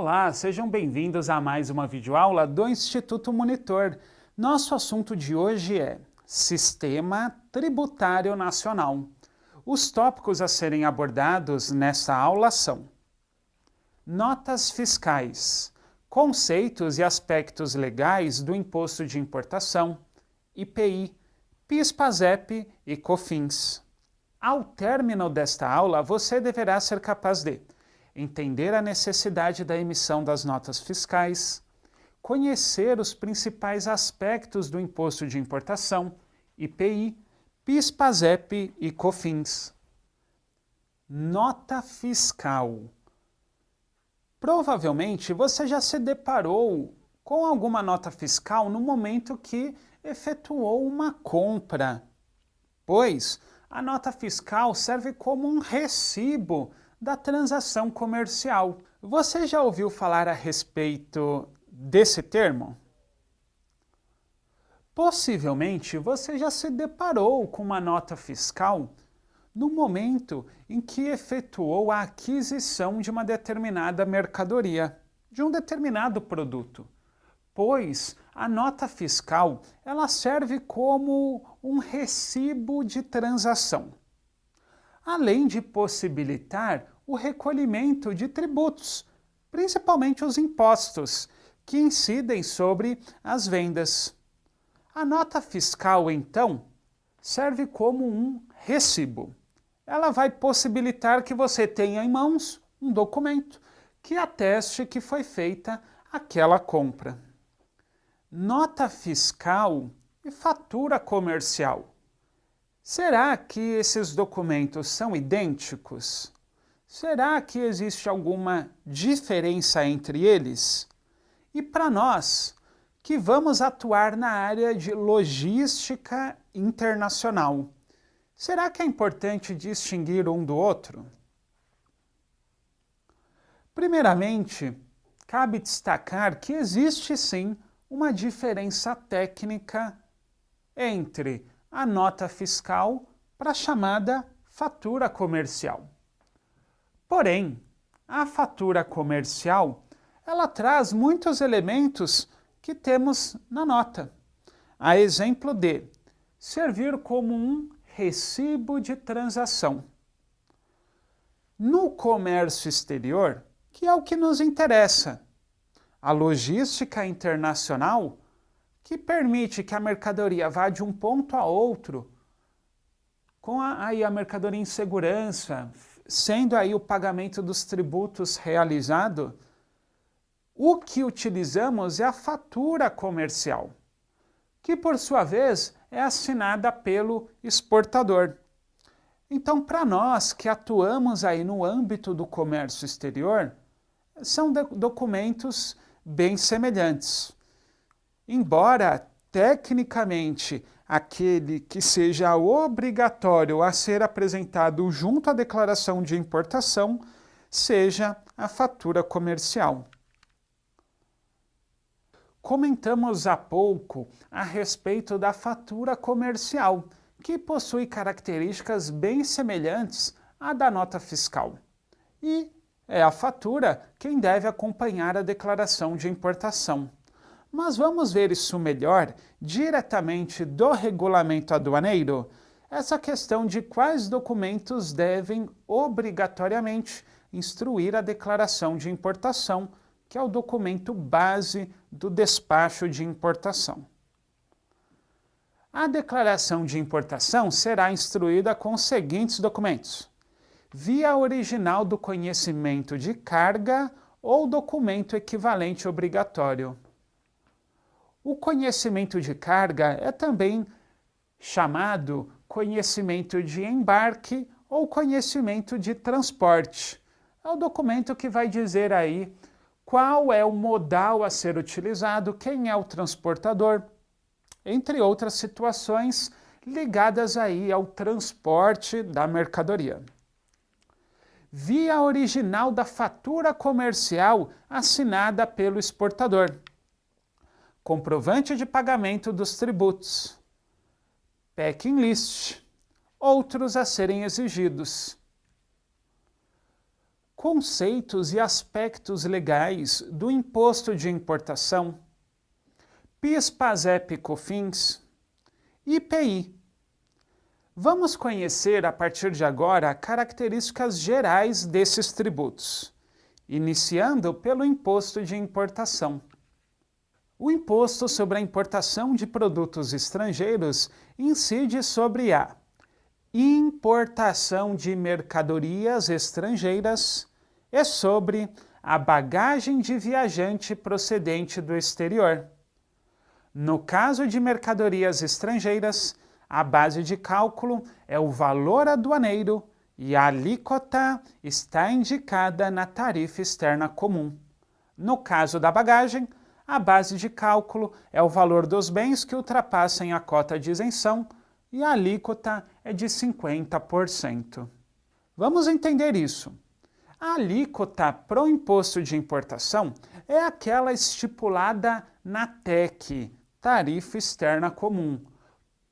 Olá, sejam bem-vindos a mais uma videoaula do Instituto Monitor. Nosso assunto de hoje é Sistema Tributário Nacional. Os tópicos a serem abordados nesta aula são notas fiscais, conceitos e aspectos legais do Imposto de Importação, IPI, PIS/PASEP e COFINS. Ao término desta aula, você deverá ser capaz de entender a necessidade da emissão das notas fiscais, conhecer os principais aspectos do Imposto de Importação, IPI, PIS/PASEP e COFINS. Nota fiscal. Provavelmente você já se deparou com alguma nota fiscal no momento que efetuou uma compra, pois a nota fiscal serve como um recibo da transação comercial. Você já ouviu falar a respeito desse termo? Possivelmente você já se deparou com uma nota fiscal no momento em que efetuou a aquisição de uma determinada mercadoria, de um determinado produto, pois a nota fiscal ela serve como um recibo de transação, além de possibilitar o recolhimento de tributos, principalmente os impostos, que incidem sobre as vendas. A nota fiscal, então, serve como um recibo. Ela vai possibilitar que você tenha em mãos um documento que ateste que foi feita aquela compra. Nota fiscal e fatura comercial. Será que esses documentos são idênticos? Será que existe alguma diferença entre eles? E para nós, que vamos atuar na área de logística internacional, será que é importante distinguir um do outro? Primeiramente, cabe destacar que existe sim uma diferença técnica entre a nota fiscal para a chamada fatura comercial. Porém, a fatura comercial, ela traz muitos elementos que temos na nota. A exemplo de servir como um recibo de transação. No comércio exterior, que é o que nos interessa, a logística internacional, que permite que a mercadoria vá de um ponto a outro, com a mercadoria em segurança, sendo aí o pagamento dos tributos realizado, o que utilizamos é a fatura comercial, que por sua vez é assinada pelo exportador. Então, para nós que atuamos aí no âmbito do comércio exterior, são documentos bem semelhantes. Embora, tecnicamente, aquele que seja obrigatório a ser apresentado junto à declaração de importação seja a fatura comercial. Comentamos há pouco a respeito da fatura comercial, que possui características bem semelhantes à da nota fiscal. E é a fatura quem deve acompanhar a declaração de importação. Mas vamos ver isso melhor diretamente do regulamento aduaneiro? Essa questão de quais documentos devem obrigatoriamente instruir a declaração de importação, que é o documento base do despacho de importação. A declaração de importação será instruída com os seguintes documentos: via original do conhecimento de carga ou documento equivalente obrigatório. O conhecimento de carga é também chamado conhecimento de embarque ou conhecimento de transporte. É o documento que vai dizer aí qual é o modal a ser utilizado, quem é o transportador, entre outras situações ligadas aí ao transporte da mercadoria. Via original da fatura comercial assinada pelo exportador. Comprovante de pagamento dos tributos, packing list, outros a serem exigidos. conceitos e aspectos legais do imposto de importação, PIS, PASEP, COFINS, IPI. Vamos conhecer a partir de agora características gerais desses tributos, iniciando pelo imposto de importação. O imposto sobre a importação de produtos estrangeiros incide sobre a importação de mercadorias estrangeiras e sobre a bagagem de viajante procedente do exterior. No caso de mercadorias estrangeiras, a base de cálculo é o valor aduaneiro e a alíquota está indicada na tarifa externa comum. No caso da bagagem, a base de cálculo é o valor dos bens que ultrapassem a cota de isenção e a alíquota é de 50%. Vamos entender isso. A alíquota para o imposto de importação é aquela estipulada na TEC, Tarifa Externa Comum,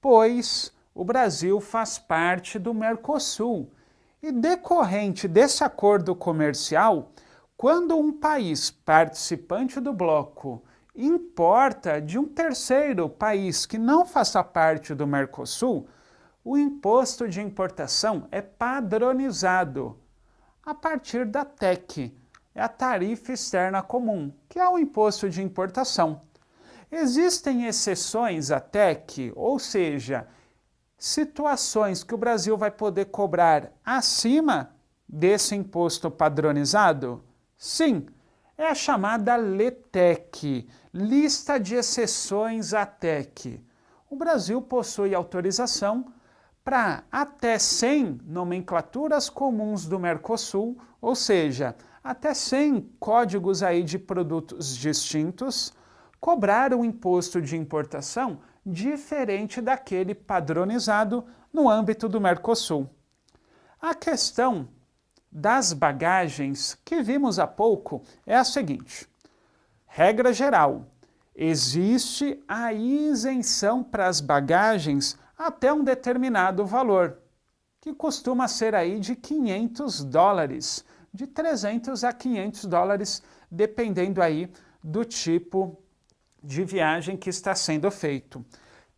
pois o Brasil faz parte do Mercosul e, decorrente desse acordo comercial, quando um país participante do bloco importa de um terceiro país que não faça parte do Mercosul, o imposto de importação é padronizado a partir da TEC, é a Tarifa Externa Comum, que é o imposto de importação. Existem exceções à TEC, ou seja, situações que o Brasil vai poder cobrar acima desse imposto padronizado? Sim, é a chamada LETEC, Lista de Exceções à TEC. O Brasil possui autorização para até 100 nomenclaturas comuns do Mercosul, ou seja, até 100 códigos aí de produtos distintos, cobrar um imposto de importação diferente daquele padronizado no âmbito do Mercosul. A questão das bagagens que vimos há pouco é a seguinte: regra geral, existe a isenção para as bagagens até um determinado valor, que costuma ser aí de $500, de 300 a $500, dependendo aí do tipo de viagem que está sendo feito.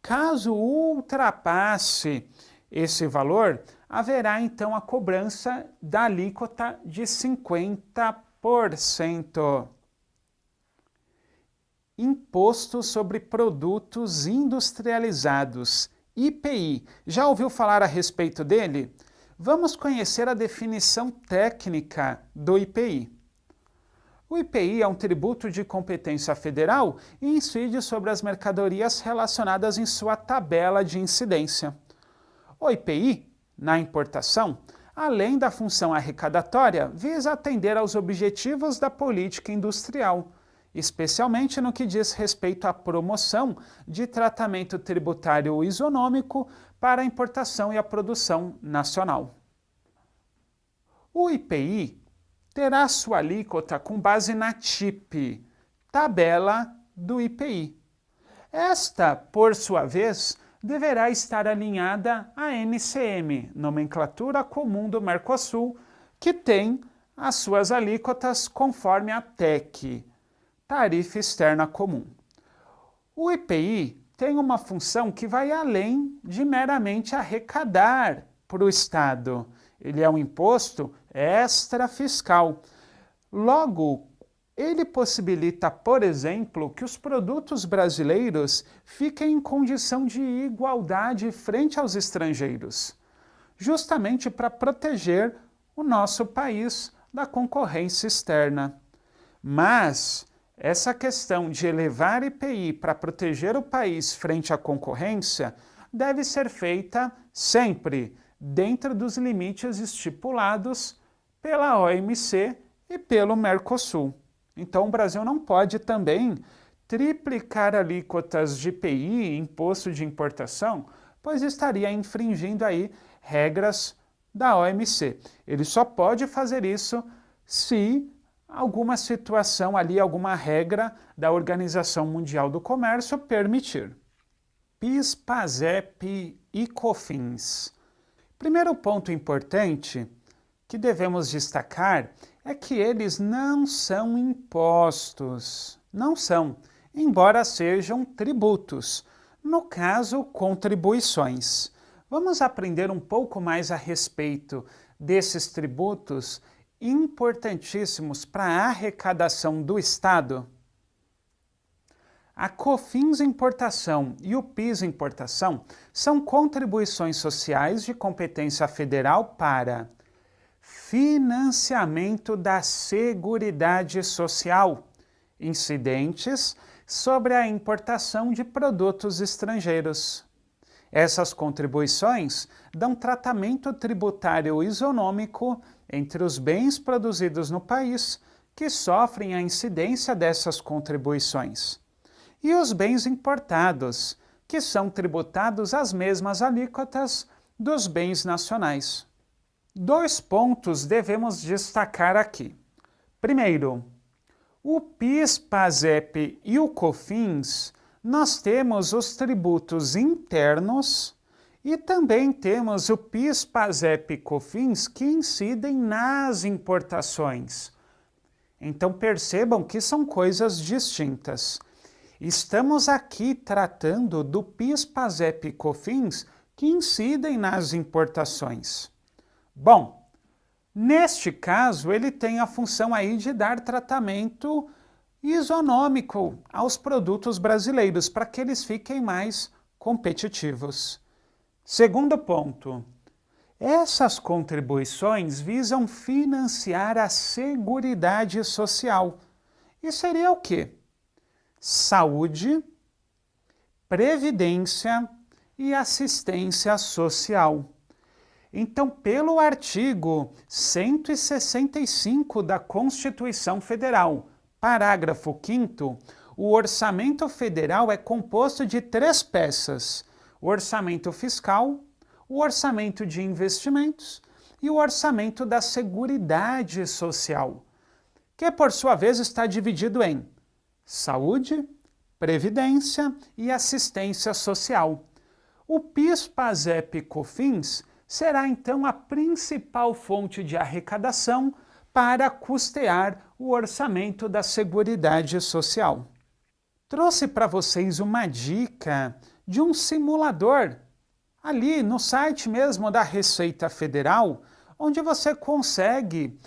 Caso ultrapasse esse valor, haverá então a cobrança da alíquota de 50%. Imposto sobre Produtos Industrializados, IPI. Já ouviu falar a respeito dele? Vamos conhecer a definição técnica do IPI. O IPI é um tributo de competência federal e incide sobre as mercadorias relacionadas em sua tabela de incidência. O IPI, na importação, além da função arrecadatória, visa atender aos objetivos da política industrial, especialmente no que diz respeito à promoção de tratamento tributário isonômico para a importação e a produção nacional. O IPI terá sua alíquota com base na TIP, tabela do IPI. Esta, por sua vez, deverá estar alinhada à NCM, Nomenclatura Comum do Mercosul, que tem as suas alíquotas conforme a TEC, Tarifa Externa Comum. O IPI tem uma função que vai além de meramente arrecadar para o Estado. Ele é um imposto extrafiscal. Logo, ele possibilita, por exemplo, que os produtos brasileiros fiquem em condição de igualdade frente aos estrangeiros, justamente para proteger o nosso país da concorrência externa. Mas essa questão de elevar IPI para proteger o país frente à concorrência deve ser feita sempre dentro dos limites estipulados pela OMC e pelo Mercosul. Então o Brasil não pode também triplicar alíquotas de IPI, imposto de importação, pois estaria infringindo aí regras da OMC. Ele só pode fazer isso se alguma situação ali, alguma regra da Organização Mundial do Comércio permitir. PIS, PASEP e COFINS. Primeiro ponto importante que devemos destacar é que eles não são impostos. Não são, embora sejam tributos. No caso, contribuições. Vamos aprender um pouco mais a respeito desses tributos importantíssimos para a arrecadação do Estado? A COFINS Importação e o PIS Importação são contribuições sociais de competência federal para financiamento da Seguridade Social, incidentes sobre a importação de produtos estrangeiros. Essas contribuições dão tratamento tributário isonômico entre os bens produzidos no país que sofrem a incidência dessas contribuições e os bens importados, que são tributados às mesmas alíquotas dos bens nacionais. 2 pontos devemos destacar aqui. Primeiro, o PIS, PASEP e o COFINS, nós temos os tributos internos e também temos o PIS, PASEP e COFINS que incidem nas importações. Então percebam que são coisas distintas. Estamos aqui tratando do PIS, PASEP e COFINS que incidem nas importações. Bom, neste caso ele tem a função aí de dar tratamento isonômico aos produtos brasileiros para que eles fiquem mais competitivos. Segundo ponto, essas contribuições visam financiar a Seguridade Social. E seria o quê? Saúde, previdência e assistência social. Então, pelo artigo 165 da Constituição Federal, parágrafo 5º, o orçamento federal é composto de 3 peças: o orçamento fiscal, o orçamento de investimentos e o orçamento da Seguridade Social, que por sua vez está dividido em saúde, previdência e assistência social. O PIS, PASEP e COFINS será então a principal fonte de arrecadação para custear o orçamento da Seguridade Social. Trouxe para vocês uma dica de um simulador ali no site mesmo da Receita Federal, onde você consegue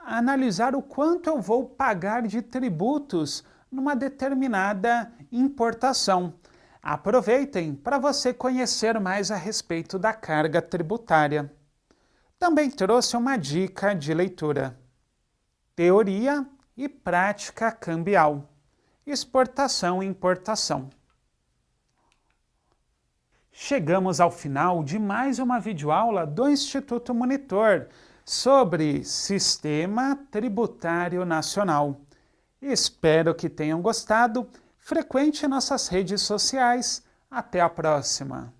analisar o quanto eu vou pagar de tributos numa determinada importação. Aproveitem para você conhecer mais a respeito da carga tributária. Também trouxe uma dica de leitura: Teoria e Prática Cambial, Exportação e Importação. Chegamos ao final de mais uma videoaula do Instituto Monitor sobre Sistema Tributário Nacional. Espero que tenham gostado. Frequente nossas redes sociais. Até a próxima!